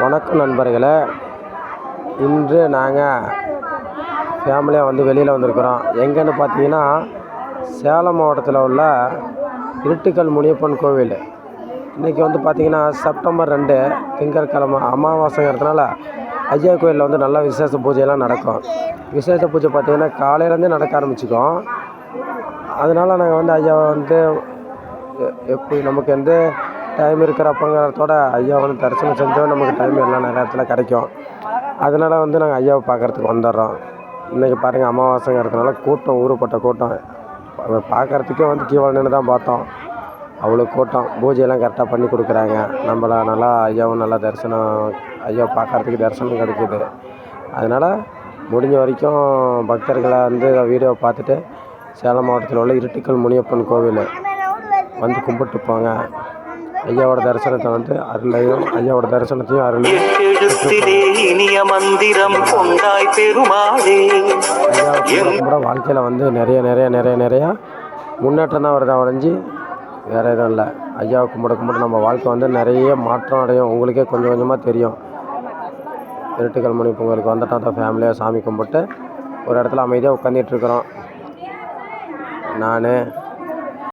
வணக்கம் நண்பர்களே. இன்று நாங்கள் ஃபேமிலியாக வெளியில் வந்திருக்கிறோம். எங்கேன்னு பார்த்தீங்கன்னா, சேலம் மாவட்டத்தில் உள்ள இருட்டுக்கல் முனியப்பன் கோவில். இன்றைக்கி பார்த்தீங்கன்னா செப்டம்பர் 2 திங்கட்கிழமை அமாவாசைங்கிறதுனால ஐயா கோயிலில் நல்லா விசேஷ பூஜையெல்லாம் நடக்கும். விசேஷ பூஜை பார்த்திங்கன்னா காலையிலேருந்தே நடக்க ஆரம்பிச்சிக்கும். அதனால் நாங்கள் ஐயாவை எப்படி நமக்கு டைம் இருக்கிறப்பங்கிறதோட ஐயா தரிசனம் செஞ்சால் நமக்கு டைம் எல்லாம் நிறைய இடத்துல கிடைக்கும். அதனால் நாங்கள் ஐயாவை பார்க்குறதுக்கு வந்துடுறோம். இன்றைக்கி பாருங்கள் அமாவாசைங்கிறதுனால கூட்டம், ஊருப்பட்ட கூட்டம். பார்க்குறதுக்கே கீழே நின்று தான் பார்த்தோம். அவ்வளோ கூட்டம். பூஜையெல்லாம் கரெக்டாக பண்ணி கொடுக்குறாங்க. நம்மளை நல்லா ஐயாவும் நல்லா தரிசனம், ஐயாவை பார்க்குறதுக்கு தரிசனம் கிடைக்கிது. அதனால் முடிஞ்ச வரைக்கும் பக்தர்களை வீடியோவை பார்த்துட்டு சேலம் மாவட்டத்தில் உள்ள இருட்டுக்கல் முனியப்பன் கோவில் கும்பிட்டு போங்க. ஐயாவோட தரிசனத்தை அருளையும் ஐயாவோட தரிசனத்தையும் அருளையும் கூட வாழ்க்கையில் நிறைய நிறைய நிறைய நிறையா முன்னேற்றம் தான் வருதா ஒழிஞ்சு வேறு எதுவும் இல்லை. ஐயாவை கும்பிட நம்ம வாழ்க்கை நிறைய மாற்றம் அடையும். உங்களுக்கே கொஞ்சம் கொஞ்சமாக தெரியும். இருட்டுக்கல் முனியப்பன் கோவிலுக்கு வந்துட்டோம் தான் ஃபேமிலியாக சாமி கும்பிட்டு ஒரு இடத்துல அமைதியாக உட்காந்துட்டுருக்குறோம். நான்